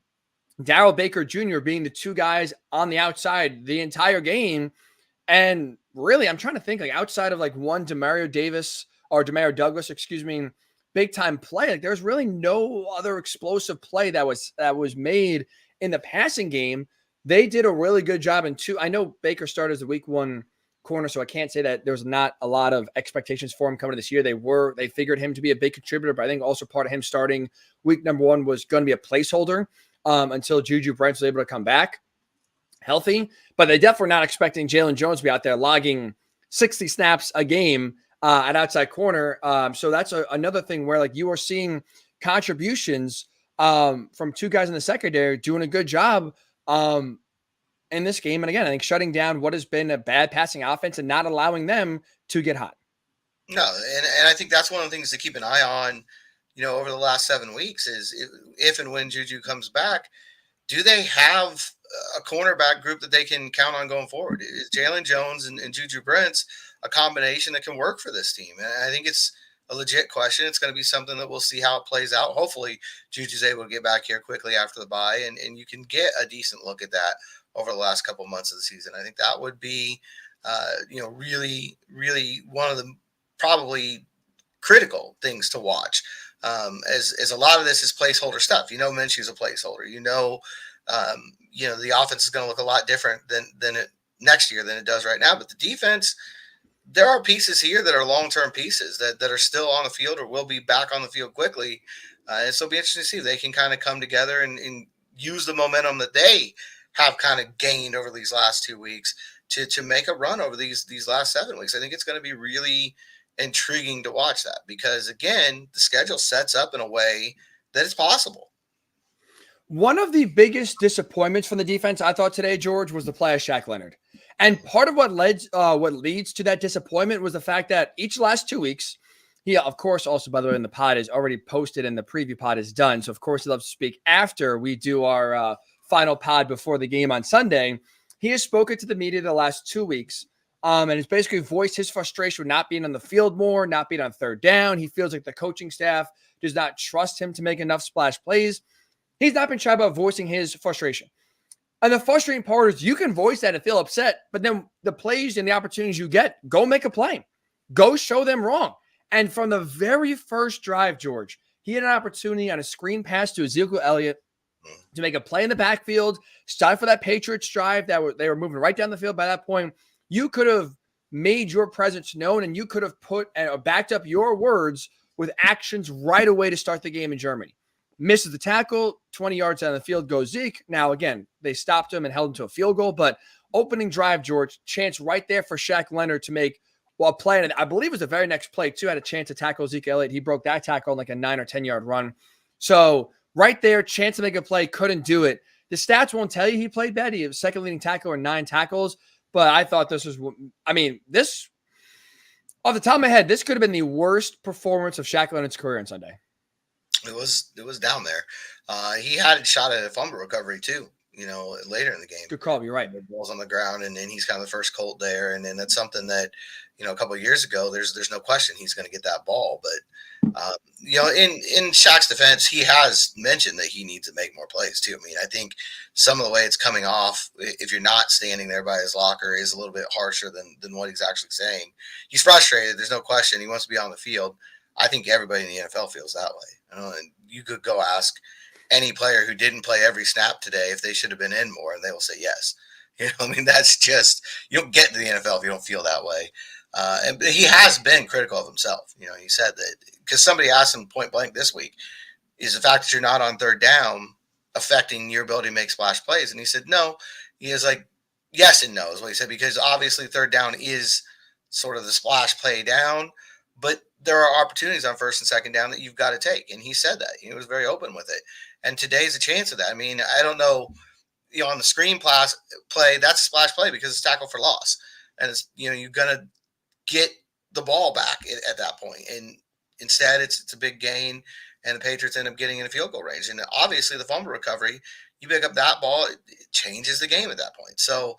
Darrell Baker Jr. being the 2 guys on the outside the entire game. And really, I'm trying to think, like, outside of like one Demario Douglas, big time play. Like, there's really no other explosive play that was made in the passing game. They did a really good job in 2. I know Baker started as the week 1 corner, so I can't say that there's not a lot of expectations for him coming to this year. They figured him to be a big contributor, but I think also part of him starting week number 1 was going to be a placeholder until Juju Brents was able to come back healthy. But they definitely were not expecting Jalen Jones to be out there logging 60 snaps a game at outside corner. So that's another thing where, like, you are seeing contributions from 2 guys in the secondary doing a good job in this game. And again, I think shutting down what has been a bad passing offense and not allowing them to get hot.
No, and I think that's one of the things to keep an eye on, over the last 7 weeks is if and when Juju comes back, do they have a cornerback group that they can count on going forward? Is Jalen Jones and Juju Brents a combination that can work for this team? And I think it's a legit question. It's going to be something that we'll see how it plays out. Hopefully Juju's able to get back here quickly after the bye, and you can get a decent look at that over the last couple of months of the season. I think that would be, really, really one of the probably critical things to watch. As a lot of this is placeholder stuff. Minshew's a placeholder. The offense is going to look a lot different than it next year than it does right now. But the defense, there are pieces here that are long-term pieces that are still on the field or will be back on the field quickly. And so it'll be interesting to see if they can kind of come together and use the momentum that they have kind of gained over these last 2 weeks to make a run over these last 7 weeks. I think it's going to be really intriguing to watch that because, again, the schedule sets up in a way that it's possible.
One of the biggest disappointments from the defense, I thought today, George, was the play of Shaq Leonard. And part of what leads to that disappointment was the fact that each last 2 weeks, he, of course, also, by the way, in the pod is already posted and the preview pod is done. So, of course, he loves to speak after we do our final pod before the game on Sunday. He has spoken to the media the last 2 weeks and has basically voiced his frustration with not being on the field more, not being on third down. He feels like the coaching staff does not trust him to make enough splash plays. He's not been shy about voicing his frustration. And the frustrating part is you can voice that and feel upset, but then the plays and the opportunities you get, go make a play. Go show them wrong. And from the very first drive, George, he had an opportunity on a screen pass to Ezekiel Elliott to make a play in the backfield, start for that Patriots drive they were moving right down the field by that point. You could have made your presence known and you could have put and backed up your words with actions right away to start the game in Germany. Misses the tackle, 20 yards down the field goes Zeke. Now, again, they stopped him and held him to a field goal, but opening drive, George, chance right there for Shaq Leonard to make while playing. I believe it was the very next play, too, had a chance to tackle Zeke Elliott. He broke that tackle on like a 9 or 10-yard run. So right there, chance to make a play, couldn't do it. The stats won't tell you he played bad. He was second leading tackler in 9 tackles, but I thought this was, this, off the top of my head, this could have been the worst performance of Shaq Leonard's career on Sunday.
It was down there. He had a shot at a fumble recovery too, later in the game.
Good call. You're right.
The ball's on the ground, and then he's kind of the first Colt there. And then that's something that, a couple of years ago, there's no question he's going to get that ball. But, in Shaq's defense, he has mentioned that he needs to make more plays too. I mean, I think some of the way it's coming off, if you're not standing there by his locker, is a little bit harsher than what he's actually saying. He's frustrated. There's no question. He wants to be on the field. I think everybody in the NFL feels that way. And you could go ask any player who didn't play every snap today if they should have been in more, and they will say yes. That's just, you don't get to the NFL if you don't feel that way. And he has been critical of himself. He said that because somebody asked him point blank this week, is the fact that you're not on third down affecting your ability to make splash plays? And he said, no. He is like, yes and no is what he said, because obviously third down is sort of the splash play down, but there are opportunities on first and second down that you've got to take. And he said that. He was very open with it. And today's a chance of that. I mean, I don't know, on the screen play, that's a splash play because it's tackle for loss. And it's, you're going to get the ball back at that point. And instead it's a big gain, and the Patriots end up getting in a field goal range. And obviously the fumble recovery, you pick up that ball, it changes the game at that point. So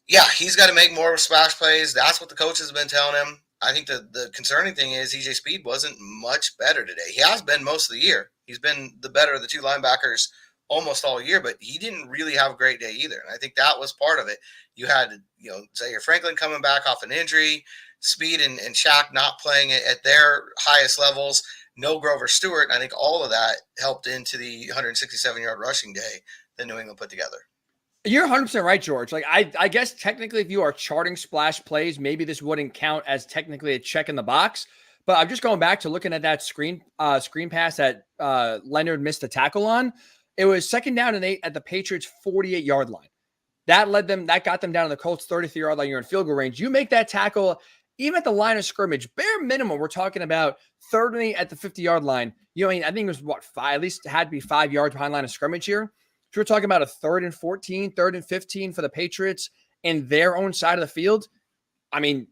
yeah, he's got to make more splash plays. That's what the coaches have been telling him. I think the concerning thing is EJ Speed wasn't much better today. He has been most of the year. He's been the better of the two linebackers almost all year, but he didn't really have a great day either. And I think that was part of it. You had, Zaire Franklin coming back off an injury, Speed and Shaq not playing at their highest levels, no Grover Stewart. And I think all of that helped into the 167-yard rushing day that New England put together.
You're 100% right, George. Like, I guess technically if you are charting splash plays, maybe this wouldn't count as technically a check in the box. But I'm just going back to looking at that screen pass that Leonard missed the tackle on. It was 2nd down and 8 at the Patriots' 48-yard line. That got them down to the Colts' 33-yard line. You're in field goal range. You make that tackle, even at the line of scrimmage, bare minimum, we're talking about 3rd and 8 at the 50-yard line. I think it was 5, at least it had to be 5 yards behind line of scrimmage here. So we're talking about a 3rd and 14, 3rd and 15 for the Patriots in their own side of the field. I mean,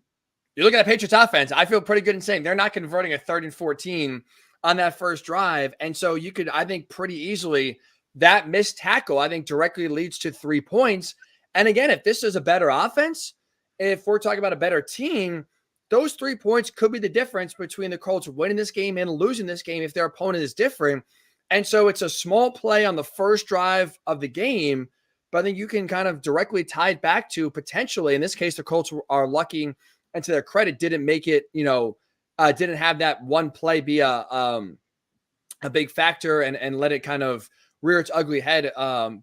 you look at the Patriots offense, I feel pretty good in saying they're not converting a 3rd and 14 on that first drive. And so you could, I think, pretty easily, that missed tackle, I think, directly leads to 3 points. And again, if this is a better offense, if we're talking about a better team, those 3 points could be the difference between the Colts winning this game and losing this game if their opponent is different. And so it's a small play on the first drive of the game, but I think you can kind of directly tie it back to potentially, in this case, the Colts are lucky, and to their credit, didn't make it, didn't have that one play be a big factor and let it kind of rear its ugly head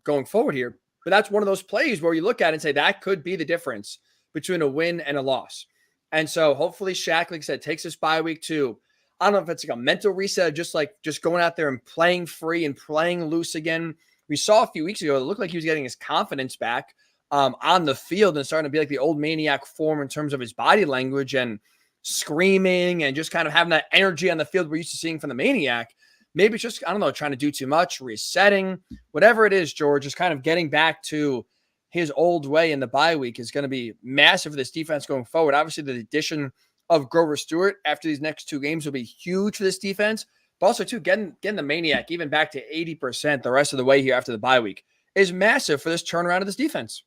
going forward here. But that's one of those plays where you look at it and say that could be the difference between a win and a loss. And so hopefully Shaq, like I said, takes this bye week too. I don't know if it's like a mental reset, just going out there and playing free and playing loose again. We saw a few weeks ago, it looked like he was getting his confidence back on the field and starting to be like the old maniac form in terms of his body language and screaming and just kind of having that energy on the field we're used to seeing from the maniac. Maybe it's just, I don't know, trying to do too much, resetting, whatever it is, George, just kind of getting back to his old way in the bye week is going to be massive for this defense going forward. Obviously, the addition of Grover Stewart after these next 2 games will be huge for this defense. But also, too, getting the maniac even back to 80% the rest of the way here after the bye week is massive for this turnaround of this defense.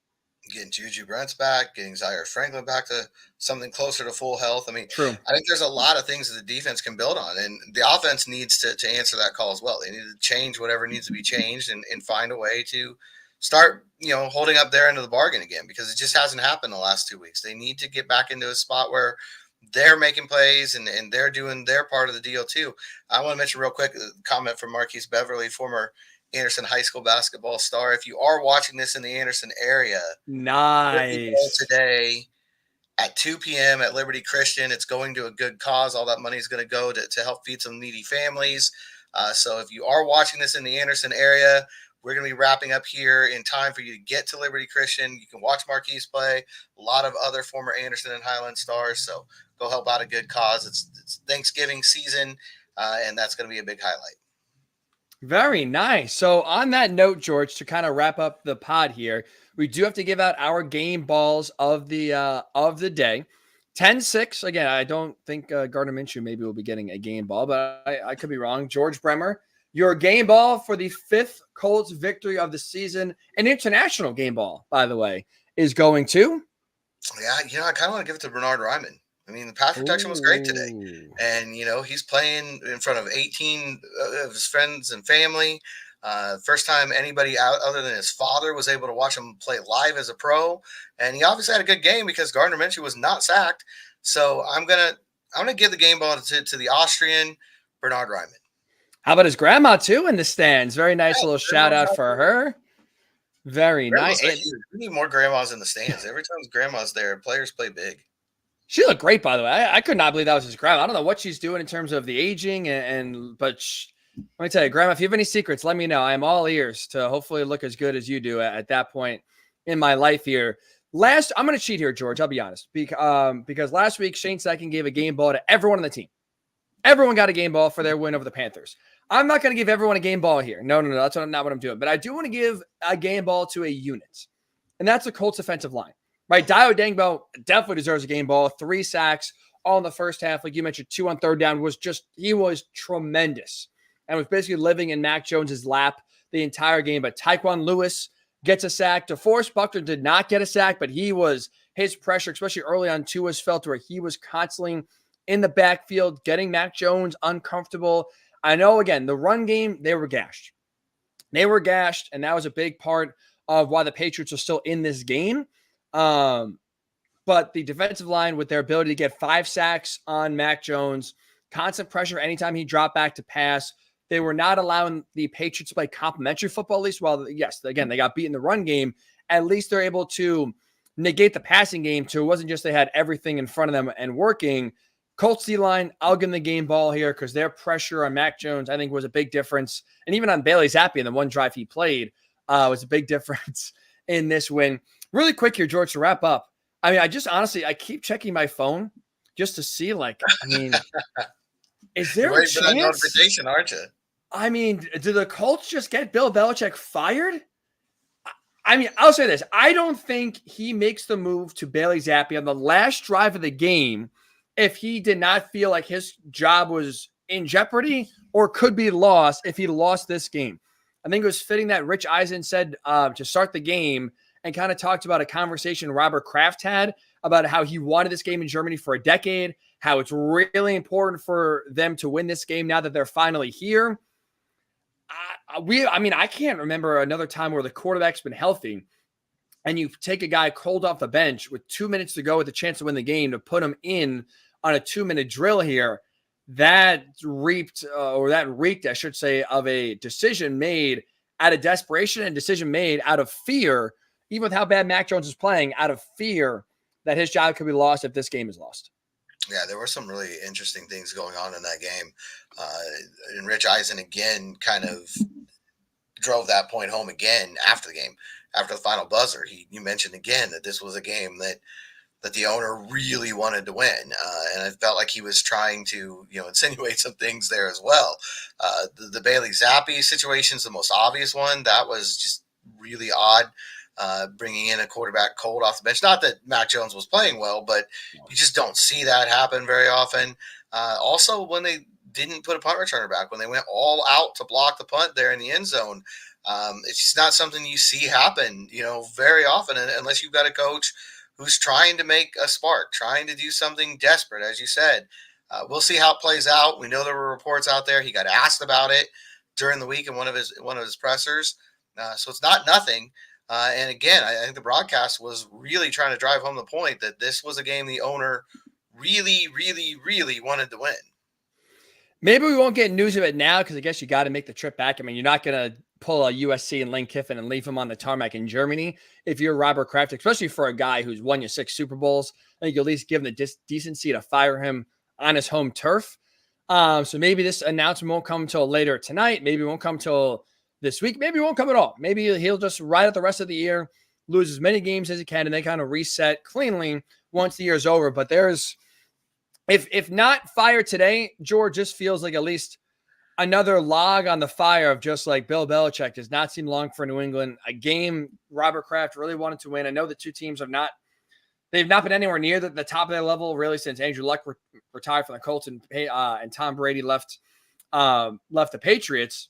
Getting Juju Brents back, getting Zaire Franklin back to something closer to full health. I mean,
true.
I think there's a lot of things that the defense can build on, and the offense needs to answer that call as well. They need to change whatever needs to be changed and find a way to start, holding up their end of the bargain again, because it just hasn't happened the last 2 weeks. They need to get back into a spot where they're making plays and they're doing their part of the deal too. I want to mention real quick a comment from Marquise Beverly, former Anderson High School basketball star. If you are watching this in the Anderson area,
nice
today at 2 p.m. at Liberty Christian. It's going to a good cause. All that money is going to go to help feed some needy families. So if you are watching this in the Anderson area, we're going to be wrapping up here in time for you to get to Liberty Christian. You can watch Marquise play, a lot of other former Anderson and Highland stars. So go help out a good cause. It's Thanksgiving season, and that's going to be a big highlight.
Very nice. So on that note, George, to kind of wrap up the pod here, we do have to give out our game balls of the day. 10-6. Again, I don't think Gardner Minshew maybe will be getting a game ball, but I could be wrong. George Bremer, your game ball for the 5th Colts victory of the season, an international game ball, by the way, is going to.
Yeah, I kind of want to give it to Bernard Ryman. I mean, the pass protection was great today. And, he's playing in front of 18 of his friends and family. First time anybody out other than his father was able to watch him play live as a pro. And he obviously had a good game because Gardner Minshew was not sacked. So I'm gonna give the game ball to the Austrian, Bernard Ryman.
How about his grandma, too, in the stands? Very nice little shout out for her. Very nice.
We need more grandmas in the stands. Every time grandma's there, players play big.
She looked great, by the way. I could not believe that was his grandma. I don't know what she's doing in terms of the aging, but let me tell you, Grandma, if you have any secrets, let me know. I am all ears to hopefully look as good as you do at that point in my life here. I'm going to cheat here, George. I'll be honest, because last week Shane Steichen gave a game ball to everyone on the team. Everyone got a game ball for their win over the Panthers. I'm not going to give everyone a game ball here. No, that's not what I'm doing. But I do want to give a game ball to a unit, and that's the Colts offensive line. Right, Dio Dangbo definitely deserves a game ball. 3 sacks all in the first half. Like you mentioned, 2 on third down. He was tremendous and was basically living in Mac Jones's lap the entire game. But Tyquan Lewis gets a sack. DeForest Buckner did not get a sack, but his pressure, especially early on, too, was felt where he was constantly in the backfield, getting Mac Jones uncomfortable. I know, again, the run game, they were gashed. And that was a big part of why the Patriots are still in this game. But the defensive line, with their ability to get 5 sacks on Mac Jones, constant pressure anytime he dropped back to pass, they were not allowing the Patriots to play complimentary football, at least. While, yes, again, they got beat in the run game, at least they're able to negate the passing game, so it wasn't just they had everything in front of them and working. Colts D-line, I'll give them the game ball here because their pressure on Mac Jones, I think, was a big difference. And even on Bailey Zappi in the one drive he played was a big difference in this win. Really quick here, George, to wrap up. I mean, I keep checking my phone just to see, is there a chance? For that
notification, aren't you?
I mean, do the Colts just get Bill Belichick fired? I mean, I'll say this. I don't think he makes the move to Bailey Zappi on the last drive of the game if he did not feel like his job was in jeopardy or could be lost if he lost this game. I think it was fitting that Rich Eisen said to start the game and kind of talked about a conversation Robert Kraft had about how he wanted this game in Germany for a decade, how it's really important for them to win this game now that they're finally here. I can't remember another time where the quarterback's been healthy and you take a guy cold off the bench with 2 minutes to go with a chance to win the game to put him in on a 2-minute drill here. That reeked, I should say, of a decision made out of desperation and decision made out of fear, even with how bad Mac Jones is playing, out of fear that his job could be lost if this game is lost.
Yeah, there were some really interesting things going on in that game. And Rich Eisen, again, kind of drove that point home again after the game, after the final buzzer. You mentioned again that this was a game that the owner really wanted to win. And I felt like he was trying to, insinuate some things there as well. The Bailey Zappi situation is the most obvious one. That was just really odd. Bringing in a quarterback cold off the bench. Not that Mac Jones was playing well, but you just don't see that happen very often. Also, when they didn't put a punt returner back, when they went all out to block the punt there in the end zone, it's just not something you see happen, very often, unless you've got a coach who's trying to make a spark, trying to do something desperate, as you said. We'll see how it plays out. We know there were reports out there. He got asked about it during the week in one of his pressers. So it's not nothing. And again, I think the broadcast was really trying to drive home the point that this was a game the owner really, really, really wanted to win.
Maybe we won't get news of it now because I guess you got to make the trip back. I mean, you're not going to pull a USC and Lane Kiffin and leave him on the tarmac in Germany if you're Robert Kraft, especially for a guy who's won you 6 Super Bowls. I think you at least give him the decency to fire him on his home turf. So maybe this announcement won't come until later tonight. Maybe it won't come till this week. Maybe it won't come at all. Maybe he'll just ride out the rest of the year, lose as many games as he can, and they kind of reset cleanly once the year's over. But there's, if not fired today, George, just feels like at least another log on the fire of just like Bill Belichick does not seem long for New England. A game Robert Kraft really wanted to win. I know the two teams they've not been anywhere near the top of their level really since Andrew Luck retired from the Colts and Tom Brady left the Patriots.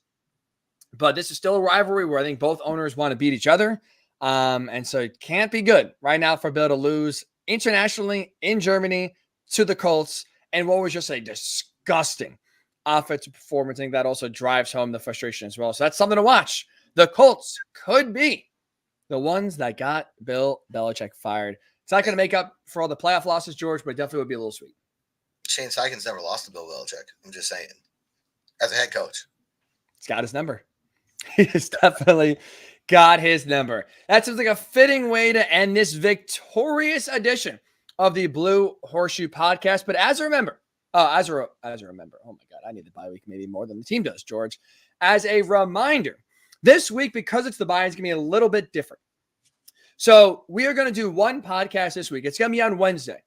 But this is still a rivalry where I think both owners want to beat each other. And so it can't be good right now for Bill to lose internationally in Germany to the Colts. And what was just a disgusting offensive performance. I think that also drives home the frustration as well. So that's something to watch. The Colts could be the ones that got Bill Belichick fired. It's not going to make up for all the playoff losses, George, but it definitely would be a little sweet.
Shane Steichen's never lost to Bill Belichick. I'm just saying. As a head coach.
He's got his number. He's definitely got his number. That seems like a fitting way to end this victorious edition of the Blue Horseshoe podcast. But as a reminder, oh my God, I need the bye week maybe more than the team does, George. As a reminder, this week, because it's the bye, it's going to be a little bit different. So we are going to do one podcast this week. It's going to be on Wednesday.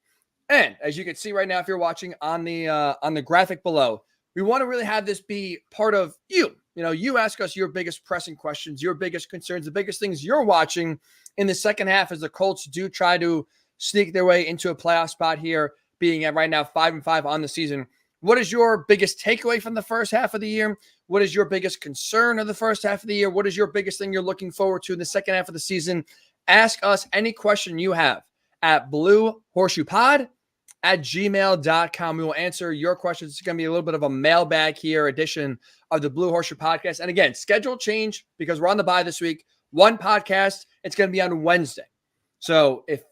And as you can see right now, if you're watching on the graphic below, we want to really have this be part of you. You know, you ask us your biggest pressing questions, your biggest concerns, the biggest things you're watching in the second half as the Colts do try to sneak their way into a playoff spot here, being at right now 5-5 on the season. What is your biggest takeaway from the first half of the year? What is your biggest concern of the first half of the year? What is your biggest thing you're looking forward to in the second half of the season? Ask us any question you have at bluehorseshoepod@gmail.com. We will answer your questions. It's going to be a little bit of a mailbag here edition of the Blue Horseshoe podcast. And again, schedule change because we're on the bye this week. One podcast. It's going to be on Wednesday. So if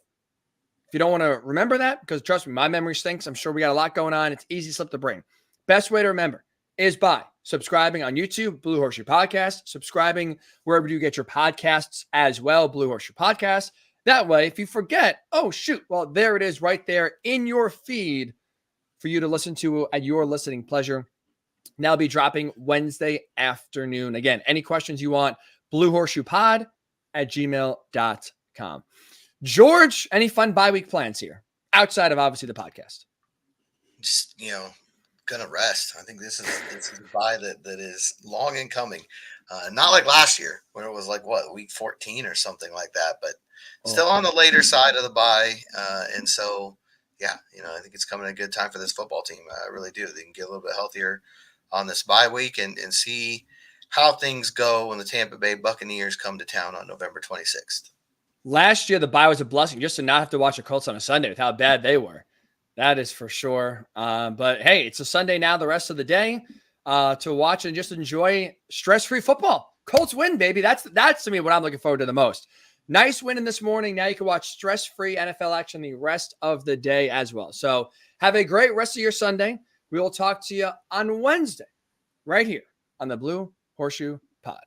you don't want to remember that, because trust me, my memory stinks. I'm sure we got a lot going on. It's easy to slip the brain. Best way to remember is by subscribing on YouTube, Blue Horseshoe Podcast, subscribing wherever you get your podcasts as well, Blue Horseshoe Podcast. That way, if you forget, oh, shoot, well, there it is right there in your feed for you to listen to at your listening pleasure. Now be dropping Wednesday afternoon. Again, any questions you want, bluehorseshoepod@gmail.com. George, any fun bye week plans here outside of obviously the podcast?
Just, gonna rest. I think this is a bye that is long in coming. Not like last year when it was like week 14 or something like that, but still on the later side of the bye. And so, yeah, I think it's coming at a good time for this football team. I really do. They can get a little bit healthier on this bye week and see how things go when the Tampa Bay Buccaneers come to town on November 26th.
Last year, the bye was a blessing just to not have to watch the Colts on a Sunday with how bad they were. That is for sure. But hey, it's a Sunday now the rest of the day to watch and just enjoy stress-free football. Colts win, baby. That's to me what I'm looking forward to the most. Nice win in this morning. Now you can watch stress-free NFL action the rest of the day as well. So have a great rest of your Sunday. We will talk to you on Wednesday right here on the Blue Horseshoe Pod.